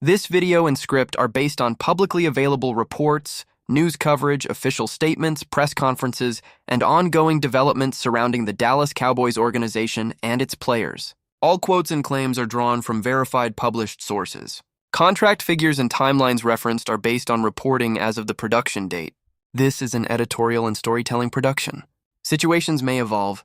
This video and script are based on publicly available reports, news coverage, official statements, press conferences, and ongoing developments surrounding the Dallas Cowboys organization and its players. All quotes and claims are drawn from verified published sources. Contract figures and timelines referenced are based on reporting as of the production date. This is an editorial and storytelling production. Situations may evolve.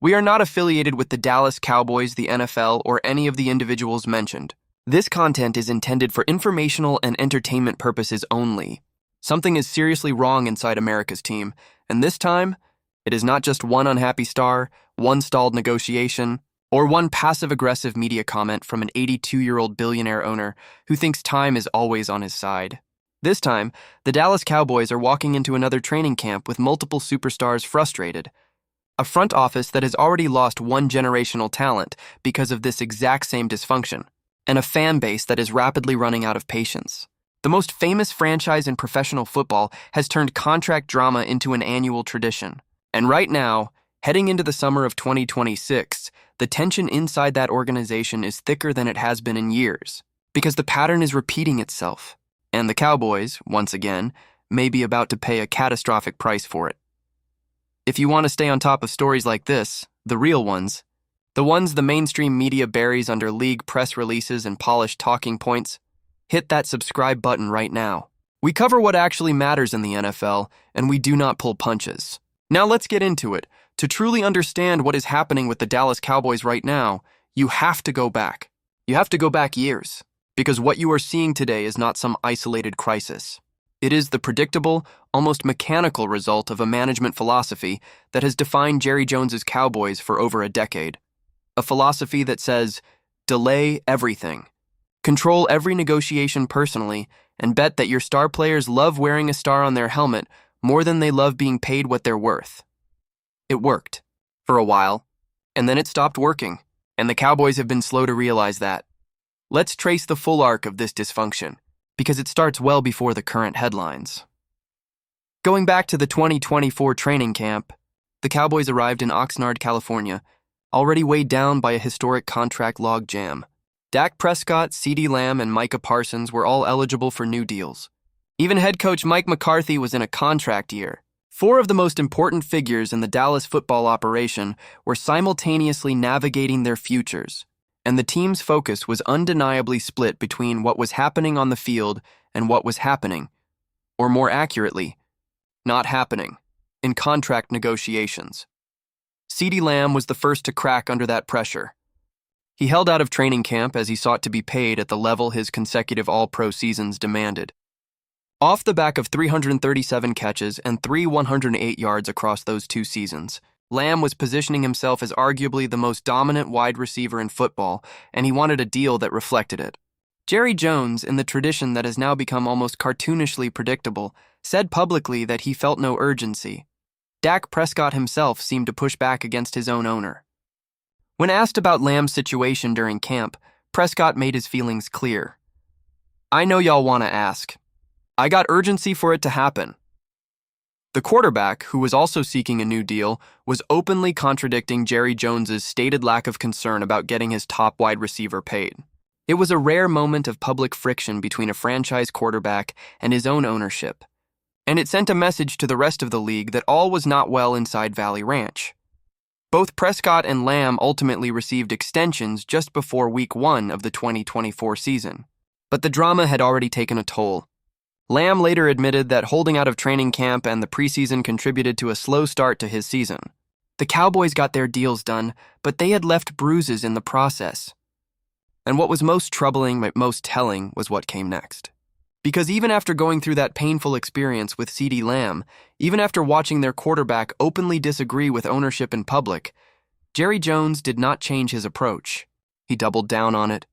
We are not affiliated with the Dallas Cowboys, the NFL, or any of the individuals mentioned. This content is intended for informational and entertainment purposes only. Something is seriously wrong inside America's team, and this time, it is not just one unhappy star, one stalled negotiation, or one passive-aggressive media comment from an 82-year-old billionaire owner who thinks time is always on his side. This time, the Dallas Cowboys are walking into another training camp with multiple superstars frustrated. A front office that has already lost one generational talent because of this exact same dysfunction, and a fan base that is rapidly running out of patience. The most famous franchise in professional football has turned contract drama into an annual tradition. And right now, heading into the summer of 2026, the tension inside that organization is thicker than it has been in years, because the pattern is repeating itself, and the Cowboys, once again, may be about to pay a catastrophic price for it. If you want to stay on top of stories like this, the real ones, the ones the mainstream media buries under league press releases and polished talking points, hit that subscribe button right now. We cover what actually matters in the NFL, and we do not pull punches. Now let's get into it. To truly understand what is happening with the Dallas Cowboys right now, you have to go back. You have to go back years, because what you are seeing today is not some isolated crisis. It is the predictable, almost mechanical result of a management philosophy that has defined Jerry Jones's Cowboys for over a decade. A philosophy that says, delay everything. Control every negotiation personally, and bet that your star players love wearing a star on their helmet more than they love being paid what they're worth. It worked, for a while, and then it stopped working, and the Cowboys have been slow to realize that. Let's trace the full arc of this dysfunction, because it starts well before the current headlines. Going back to the 2024 training camp, the Cowboys arrived in Oxnard, California, already weighed down by a historic contract log jam. Dak Prescott, CeeDee Lamb, and Micah Parsons were all eligible for new deals. Even head coach Mike McCarthy was in a contract year. Four of the most important figures in the Dallas football operation were simultaneously navigating their futures, and the team's focus was undeniably split between what was happening on the field and what was happening, or more accurately, not happening, in contract negotiations. CeeDee Lamb was the first to crack under that pressure. He held out of training camp as he sought to be paid at the level his consecutive All-Pro seasons demanded. Off the back of 337 catches and 108 yards across those two seasons, Lamb was positioning himself as arguably the most dominant wide receiver in football, and he wanted a deal that reflected it. Jerry Jones, in the tradition that has now become almost cartoonishly predictable, said publicly that he felt no urgency. Dak Prescott himself seemed to push back against his own owner. When asked about Lamb's situation during camp, Prescott made his feelings clear. "I know y'all want to ask. I got urgency for it to happen." The quarterback, who was also seeking a new deal, was openly contradicting Jerry Jones's stated lack of concern about getting his top wide receiver paid. It was a rare moment of public friction between a franchise quarterback and his own ownership, and it sent a message to the rest of the league that all was not well inside Valley Ranch. Both Prescott and Lamb ultimately received extensions just before Week 1 of the 2024 season, but the drama had already taken a toll. Lamb later admitted that holding out of training camp and the preseason contributed to a slow start to his season. The Cowboys got their deals done, but they had left bruises in the process. And what was most troubling but most telling was what came next. Because even after going through that painful experience with CeeDee Lamb, even after watching their quarterback openly disagree with ownership in public, Jerry Jones did not change his approach. He doubled down on it.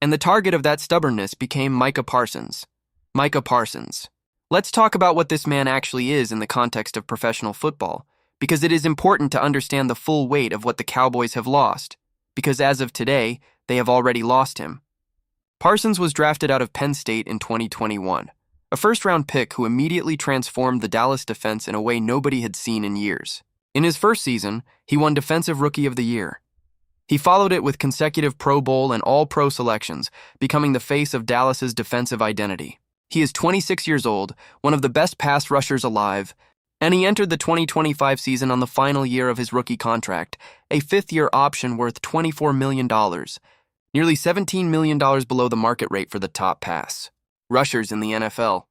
And the target of that stubbornness became Micah Parsons. Micah Parsons. Let's talk about what this man actually is in the context of professional football, because it is important to understand the full weight of what the Cowboys have lost, because as of today, they have already lost him. Parsons was drafted out of Penn State in 2021, a first-round pick who immediately transformed the Dallas defense in a way nobody had seen in years. In his first season, he won Defensive Rookie of the Year. He followed it with consecutive Pro Bowl and All-Pro selections, becoming the face of Dallas's defensive identity. He is 26 years old, one of the best pass rushers alive, and he entered the 2025 season on the final year of his rookie contract, a fifth-year option worth $24 million, nearly $17 million below the market rate for the top pass rushers in the NFL.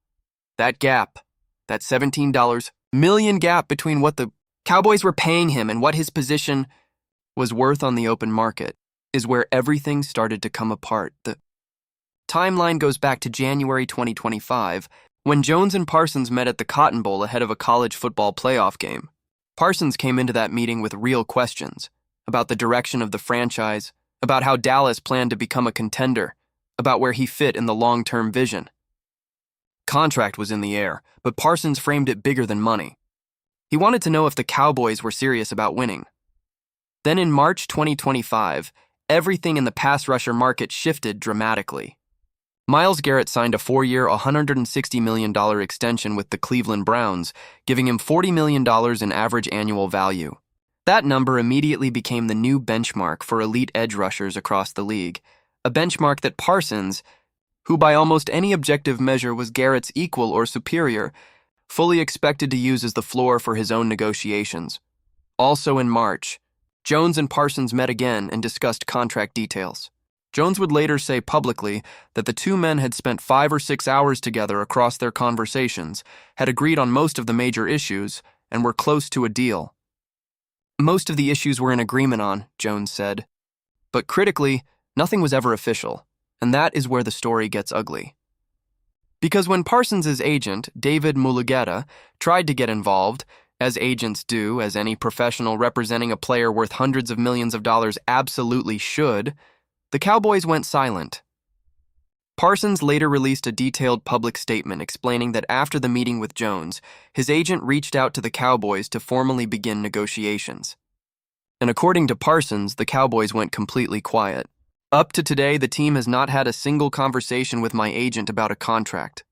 That gap, that $17 million gap between what the Cowboys were paying him and what his position was worth on the open market, is where everything started to come apart. The timeline goes back to January 2025, when Jones and Parsons met at the Cotton Bowl ahead of a college football playoff game. Parsons came into that meeting with real questions about the direction of the franchise, about how Dallas planned to become a contender, about where he fit in the long-term vision. Contract was in the air, but Parsons framed it bigger than money. He wanted to know if the Cowboys were serious about winning. Then in March 2025, everything in the pass rusher market shifted dramatically. Myles Garrett signed a 4-year, $160 million extension with the Cleveland Browns, giving him $40 million in average annual value. That number immediately became the new benchmark for elite edge rushers across the league, a benchmark that Parsons, who by almost any objective measure was Garrett's equal or superior, fully expected to use as the floor for his own negotiations. Also in March, Jones and Parsons met again and discussed contract details. Jones would later say publicly that the two men had spent 5 or 6 hours together across their conversations, had agreed on most of the major issues, and were close to a deal. Most of the issues were in agreement on, Jones said. But critically, nothing was ever official, and that is where the story gets ugly. Because when Parsons' agent, David Mulugheta, tried to get involved, as agents do, as any professional representing a player worth hundreds of millions of dollars absolutely should, the Cowboys went silent. Parsons later released a detailed public statement explaining that after the meeting with Jones, his agent reached out to the Cowboys to formally begin negotiations. And according to Parsons, the Cowboys went completely quiet. Up to today, the team has not had a single conversation with my agent about a contract.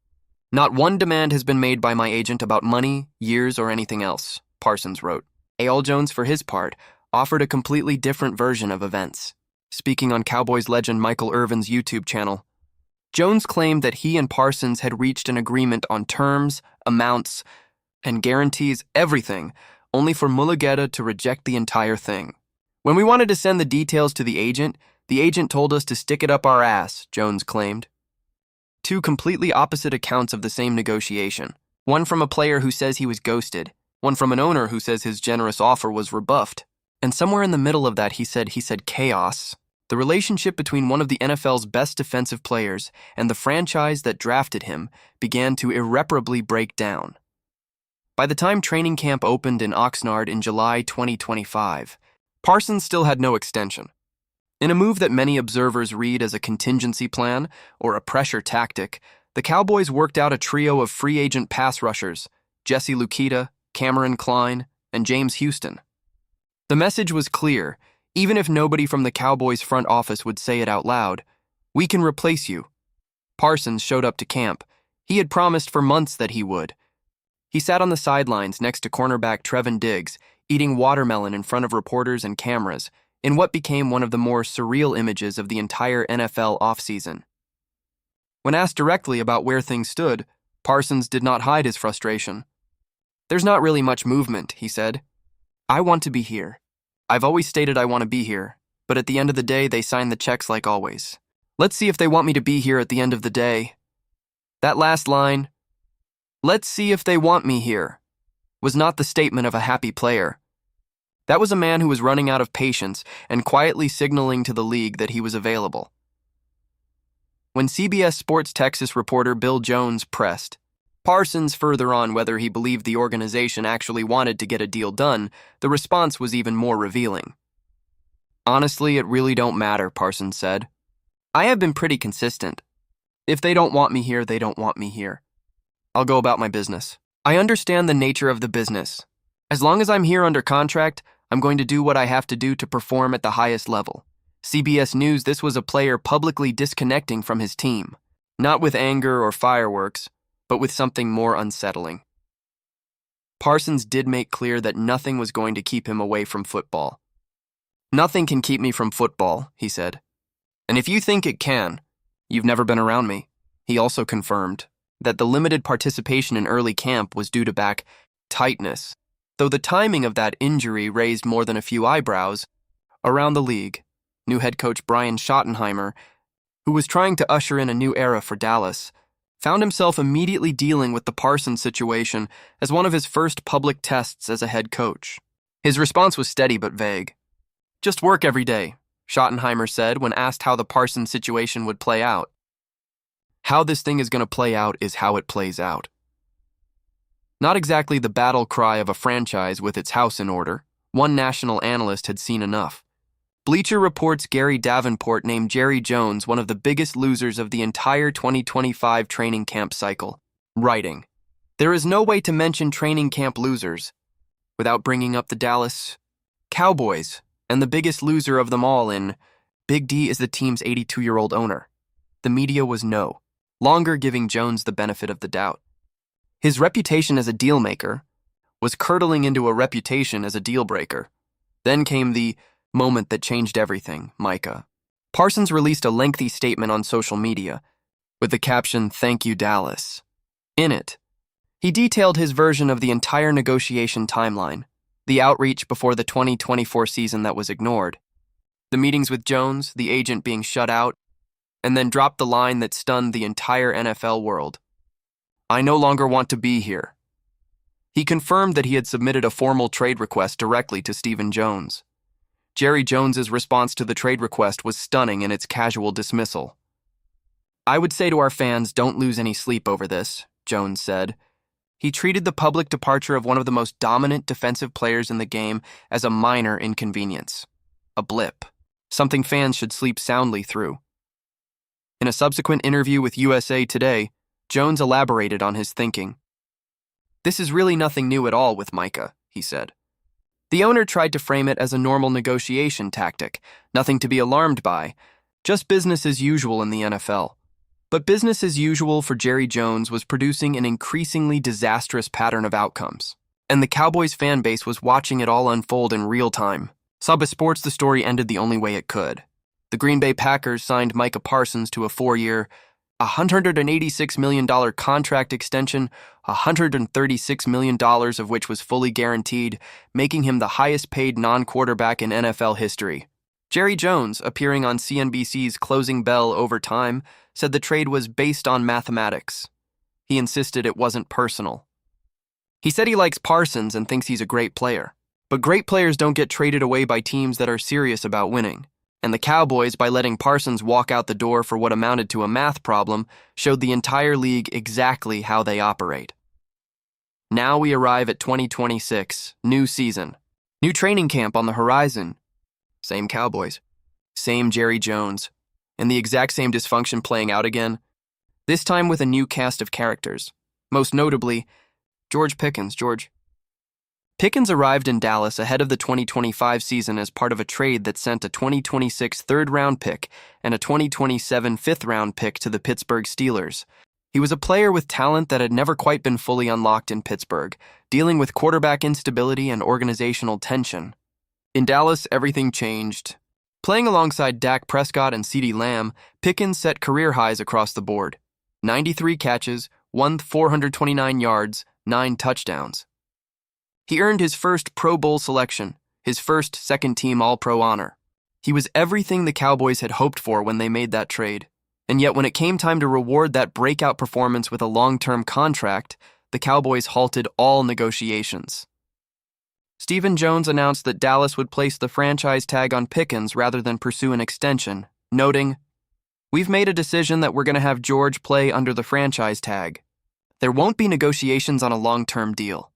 Not one demand has been made by my agent about money, years, or anything else, Parsons wrote. A.L. Jones, for his part, offered a completely different version of events. Speaking on Cowboys legend Michael Irvin's YouTube channel, Jones claimed that he and Parsons had reached an agreement on terms, amounts, and guarantees, everything, only for Mulugheta to reject the entire thing. When we wanted to send the details to the agent told us to stick it up our ass, Jones claimed. Two completely opposite accounts of the same negotiation. One from a player who says he was ghosted, one from an owner who says his generous offer was rebuffed. And somewhere in the middle of that, he said chaos. The relationship between one of the NFL's best defensive players and the franchise that drafted him began to irreparably break down. By the time training camp opened in Oxnard in July 2025, Parsons still had no extension. In a move that many observers read as a contingency plan or a pressure tactic, the Cowboys worked out a trio of free agent pass rushers, Jesse Luketa, Cameron Klein, and James Houston. The message was clear, even if nobody from the Cowboys front office would say it out loud. We can replace you. Parsons showed up to camp. He had promised for months that he would. He sat on the sidelines next to cornerback Trevon Diggs, eating watermelon in front of reporters and cameras, in what became one of the more surreal images of the entire NFL offseason. When asked directly about where things stood, Parsons did not hide his frustration. There's not really much movement, he said. I want to be here. I've always stated I want to be here, but at the end of the day, they sign the checks like always. Let's see if they want me to be here at the end of the day. That last line, let's see if they want me here, was not the statement of a happy player. That was a man who was running out of patience and quietly signaling to the league that he was available. When CBS Sports Texas reporter Bill Jones pressed Parsons further on whether he believed the organization actually wanted to get a deal done, the response was even more revealing. Honestly, it really don't matter, Parsons said. I have been pretty consistent. If they don't want me here, they don't want me here. I'll go about my business. I understand the nature of the business. As long as I'm here under contract, I'm going to do what I have to do to perform at the highest level. CBS News, this was a player publicly disconnecting from his team, not with anger or fireworks, but with something more unsettling. Parsons did make clear that nothing was going to keep him away from football. "Nothing can keep me from football," he said. "And if you think it can, you've never been around me." He also confirmed that the limited participation in early camp was due to back tightness, though the timing of that injury raised more than a few eyebrows around the league. New head coach Brian Schottenheimer, who was trying to usher in a new era for Dallas, found himself immediately dealing with the Parsons situation as one of his first public tests as a head coach. His response was steady but vague. "Just work every day," Schottenheimer said when asked how the Parsons situation would play out. "How this thing is going to play out is how it plays out." Not exactly the battle cry of a franchise with its house in order. One national analyst had seen enough. Bleacher Report's Gary Davenport named Jerry Jones one of the biggest losers of the entire 2025 training camp cycle, writing, "There is no way to mention training camp losers without bringing up the Dallas Cowboys, and the biggest loser of them all in Big D is the team's 82-year-old owner." The media was no longer giving Jones the benefit of the doubt. His reputation as a deal maker was curdling into a reputation as a deal breaker. Then came the moment that changed everything, Micah. Parsons released a lengthy statement on social media with the caption, "Thank you, Dallas." In it, he detailed his version of the entire negotiation timeline, the outreach before the 2024 season that was ignored, the meetings with Jones, the agent being shut out, and then dropped the line that stunned the entire NFL world. "I no longer want to be here." He confirmed that he had submitted a formal trade request directly to Stephen Jones. Jerry Jones's response to the trade request was stunning in its casual dismissal. "I would say to our fans, don't lose any sleep over this," Jones said. He treated the public departure of one of the most dominant defensive players in the game as a minor inconvenience, a blip, something fans should sleep soundly through. In a subsequent interview with USA Today, Jones elaborated on his thinking. "This is really nothing new at all with Micah," he said. "The owner tried to frame it as a normal negotiation tactic, nothing to be alarmed by, just business as usual in the NFL. But business as usual for Jerry Jones was producing an increasingly disastrous pattern of outcomes, and the Cowboys fan base was watching it all unfold in real time. Saba Sports, the story ended the only way it could. The Green Bay Packers signed Micah Parsons to a 4-year, $186 million contract extension, $136 million of which was fully guaranteed, making him the highest-paid non-quarterback in NFL history. Jerry Jones, appearing on CNBC's Closing Bell over time, said the trade was based on mathematics. He insisted it wasn't personal. He said he likes Parsons and thinks he's a great player. But great players don't get traded away by teams that are serious about winning. And the Cowboys, by letting Parsons walk out the door for what amounted to a math problem, showed the entire league exactly how they operate. Now we arrive at 2026, new season, new training camp on the horizon. Same Cowboys, same Jerry Jones, and the exact same dysfunction playing out again, this time with a new cast of characters, most notably George Pickens. Pickens arrived in Dallas ahead of the 2025 season as part of a trade that sent a 2026 third-round pick and a 2027 fifth-round pick to the Pittsburgh Steelers. He was a player with talent that had never quite been fully unlocked in Pittsburgh, dealing with quarterback instability and organizational tension. In Dallas, everything changed. Playing alongside Dak Prescott and CeeDee Lamb, Pickens set career highs across the board. 93 catches, 429 yards, 9 touchdowns. He earned his first Pro Bowl selection, his first second-team All-Pro honor. He was everything the Cowboys had hoped for when they made that trade. And yet when it came time to reward that breakout performance with a long-term contract, the Cowboys halted all negotiations. Stephen Jones announced that Dallas would place the franchise tag on Pickens rather than pursue an extension, noting, "We've made a decision that we're going to have George play under the franchise tag. There won't be negotiations on a long-term deal."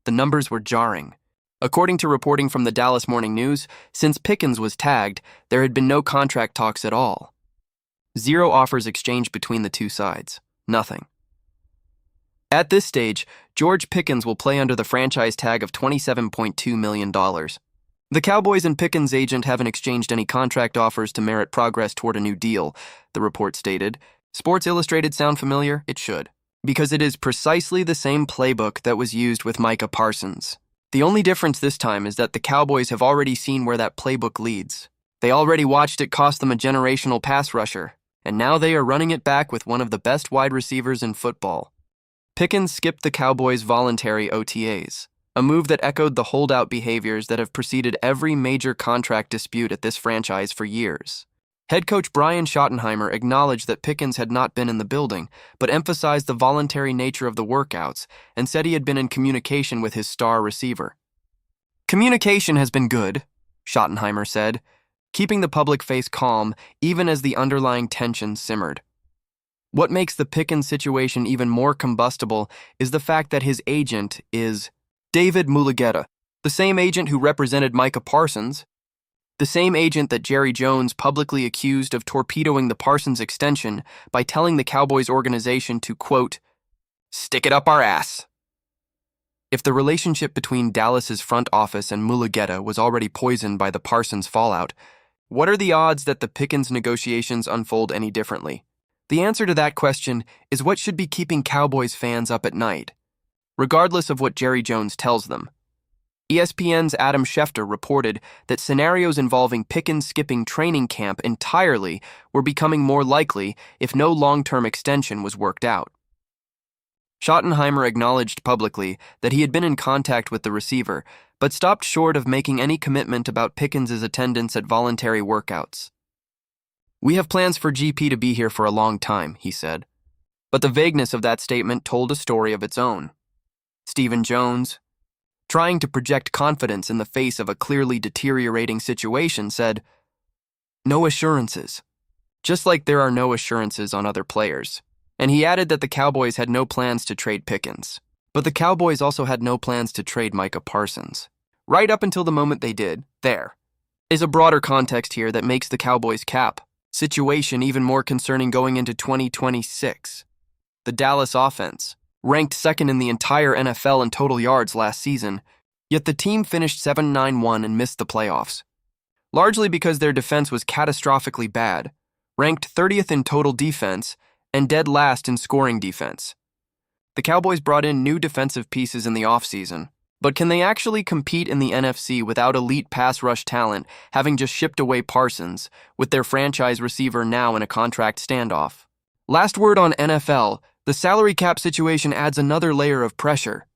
The numbers were jarring. According to reporting from the Dallas Morning News, since Pickens was tagged, there had been no contract talks at all. 0 offers exchanged between the two sides. Nothing. At this stage, George Pickens will play under the franchise tag of $27.2 million. The Cowboys and Pickens' agent haven't exchanged any contract offers to merit progress toward a new deal, the report stated. Sports Illustrated sound familiar? It should, because it is precisely the same playbook that was used with Micah Parsons. The only difference this time is that the Cowboys have already seen where that playbook leads. They already watched it cost them a generational pass rusher, and now they are running it back with one of the best wide receivers in football. Pickens skipped the Cowboys' voluntary OTAs, a move that echoed the holdout behaviors that have preceded every major contract dispute at this franchise for years. Head coach Brian Schottenheimer acknowledged that Pickens had not been in the building, but emphasized the voluntary nature of the workouts and said he had been in communication with his star receiver. "Communication has been good," Schottenheimer said, keeping the public face calm even as the underlying tension simmered. What makes the Pickens situation even more combustible is the fact that his agent is David Mulugheta, the same agent who represented Micah Parsons, the same agent that Jerry Jones publicly accused of torpedoing the Parsons extension by telling the Cowboys organization to, quote, "stick it up our ass." If the relationship between Dallas's front office and Mulugheta was already poisoned by the Parsons fallout, what are the odds that the Pickens negotiations unfold any differently? The answer to that question is what should be keeping Cowboys fans up at night, regardless of what Jerry Jones tells them. ESPN's Adam Schefter reported that scenarios involving Pickens skipping training camp entirely were becoming more likely if no long-term extension was worked out. Schottenheimer acknowledged publicly that he had been in contact with the receiver, but stopped short of making any commitment about Pickens' attendance at voluntary workouts. "We have plans for GP to be here for a long time," he said. But the vagueness of that statement told a story of its own. Stephen Jones, trying to project confidence in the face of a clearly deteriorating situation, said, "No assurances," just like there are no assurances on other players. And he added that the Cowboys had no plans to trade Pickens. But the Cowboys also had no plans to trade Micah Parsons. Right up until the moment they did, there is a broader context here that makes the Cowboys' cap situation even more concerning going into 2026. The Dallas offense, ranked second in the entire NFL in total yards last season, yet the team finished 7-9-1 and missed the playoffs. Largely because their defense was catastrophically bad, ranked 30th in total defense, and dead last in scoring defense. The Cowboys brought in new defensive pieces in the offseason, but can they actually compete in the NFC without elite pass rush talent, having just shipped away Parsons, with their franchise receiver now in a contract standoff? Last word on NFL, the salary cap situation adds another layer of pressure.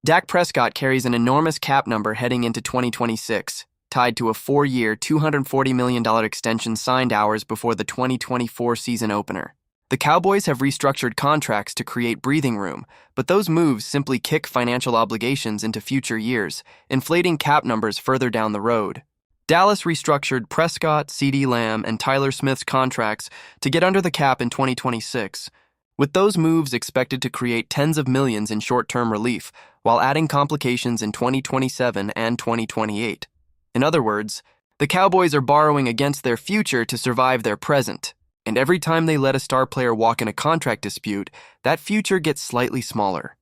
Dak Prescott carries an enormous cap number heading into 2026, tied to a 4-year, $240 million extension signed hours before the 2024 season opener. The Cowboys have restructured contracts to create breathing room, but those moves simply kick financial obligations into future years, inflating cap numbers further down the road. Dallas restructured Prescott, CeeDee Lamb, and Tyler Smith's contracts to get under the cap in 2026, with those moves expected to create tens of millions in short-term relief, while adding complications in 2027 and 2028. In other words, the Cowboys are borrowing against their future to survive their present. And every time they let a star player walk in a contract dispute, that future gets slightly smaller.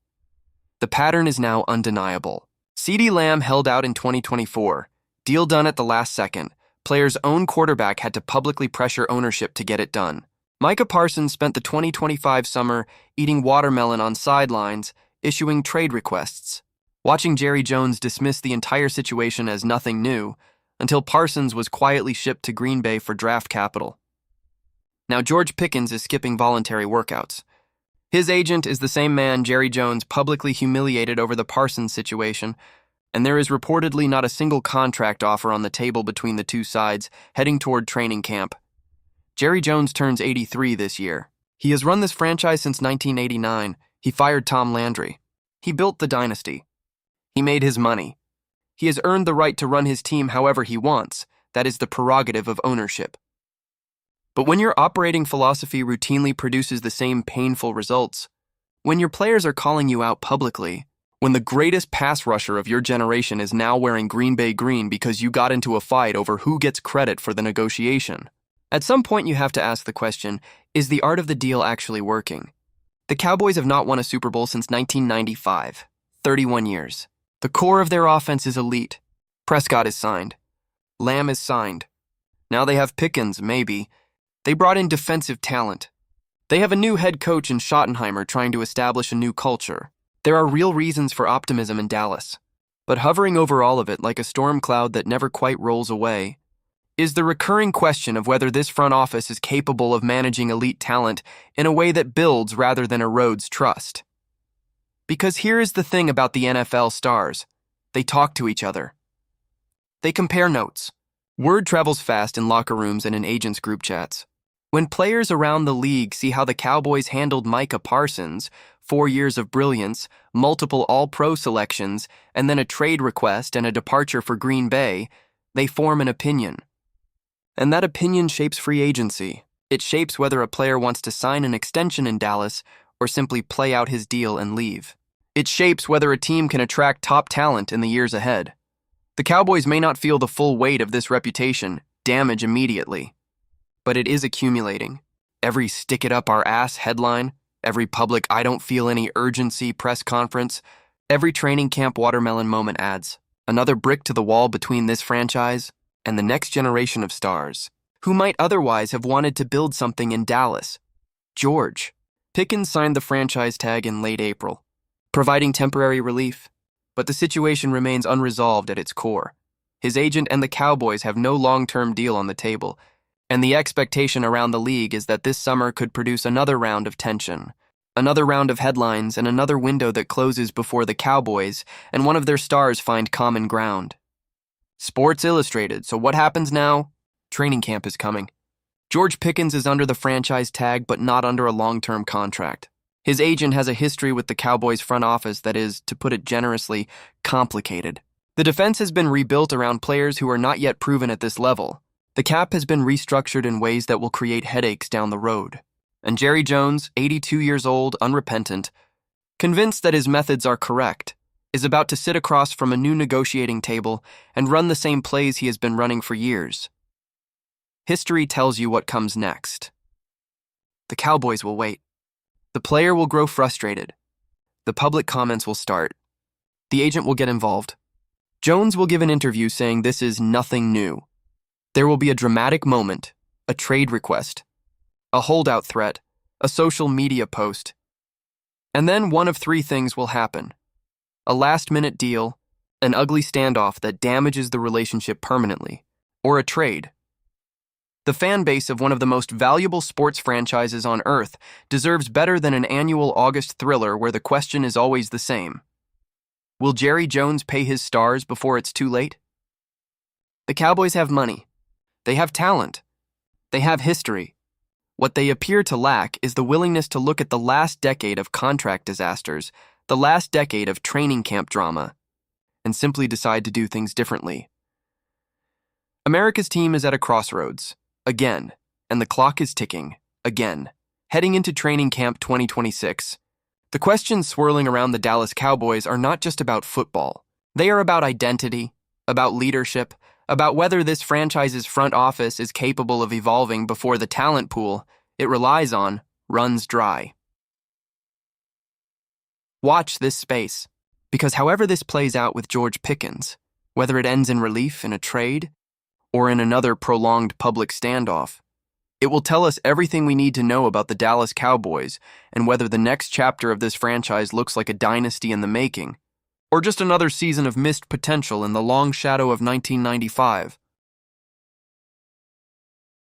The pattern is now undeniable. CeeDee Lamb held out in 2024. Deal done at the last second. Player's own quarterback had to publicly pressure ownership to get it done. Micah Parsons spent the 2025 summer eating watermelon on sidelines, issuing trade requests, watching Jerry Jones dismiss the entire situation as nothing new, until Parsons was quietly shipped to Green Bay for draft capital. Now George Pickens is skipping voluntary workouts. His agent is the same man Jerry Jones publicly humiliated over the Parsons situation, and there is reportedly not a single contract offer on the table between the two sides heading toward training camp. Jerry Jones turns 83 this year. He has run this franchise since 1989. He fired Tom Landry. He built the dynasty. He made his money. He has earned the right to run his team however he wants. That is the prerogative of ownership. But when your operating philosophy routinely produces the same painful results, when your players are calling you out publicly, when the greatest pass rusher of your generation is now wearing Green Bay green because you got into a fight over who gets credit for the negotiation, at some point you have to ask the question, is the art of the deal actually working? The Cowboys have not won a Super Bowl since 1995, 31 years. The core of their offense is elite. Prescott is signed. Lamb is signed. Now they have Pickens, maybe. They brought in defensive talent. They have a new head coach in Schottenheimer trying to establish a new culture. There are real reasons for optimism in Dallas. But hovering over all of it like a storm cloud that never quite rolls away is the recurring question of whether this front office is capable of managing elite talent in a way that builds rather than erodes trust. Because here is the thing about the NFL stars. They talk to each other. They compare notes. Word travels fast in locker rooms and in agents' group chats. When players around the league see how the Cowboys handled Micah Parsons, 4 years of brilliance, multiple All-Pro selections, and then a trade request and a departure for Green Bay, they form an opinion. And that opinion shapes free agency. It shapes whether a player wants to sign an extension in Dallas or simply play out his deal and leave. It shapes whether a team can attract top talent in the years ahead. The Cowboys may not feel the full weight of this reputation damage immediately, but it is accumulating. Every stick it up our ass headline, every public I don't feel any urgency press conference, every training camp watermelon moment adds another brick to the wall between this franchise and the next generation of stars who might otherwise have wanted to build something in Dallas. George Pickens signed the franchise tag in late April, providing temporary relief, but the situation remains unresolved at its core. His agent and the Cowboys have no long-term deal on the table, and the expectation around the league is that this summer could produce another round of tension, another round of headlines, and another window that closes before the Cowboys and one of their stars find common ground. Sports Illustrated. So what happens now? Training camp is coming. George Pickens is under the franchise tag, but not under a long-term contract. His agent has a history with the Cowboys front office that is, to put it generously, complicated. The defense has been rebuilt around players who are not yet proven at this level. The cap has been restructured in ways that will create headaches down the road. And Jerry Jones, 82 years old, unrepentant, convinced that his methods are correct, is about to sit across from a new negotiating table and run the same plays he has been running for years. History tells you what comes next. The Cowboys will wait. The player will grow frustrated. The public comments will start. The agent will get involved. Jones will give an interview saying this is nothing new. There will be a dramatic moment, a trade request, a holdout threat, a social media post. And then one of three things will happen. A last-minute deal, an ugly standoff that damages the relationship permanently, or a trade. The fan base of one of the most valuable sports franchises on earth deserves better than an annual August thriller where the question is always the same. Will Jerry Jones pay his stars before it's too late? The Cowboys have money. They have talent. They have history. What they appear to lack is the willingness to look at the last decade of contract disasters, the last decade of training camp drama, and simply decide to do things differently. America's team is at a crossroads, again, and the clock is ticking, again, heading into training camp 2026. The questions swirling around the Dallas Cowboys are not just about football. They are about identity, about leadership, about whether this franchise's front office is capable of evolving before the talent pool it relies on runs dry. Watch this space, because however this plays out with George Pickens, whether it ends in relief in a trade or in another prolonged public standoff, it will tell us everything we need to know about the Dallas Cowboys and whether the next chapter of this franchise looks like a dynasty in the making or just another season of missed potential in the long shadow of 1995.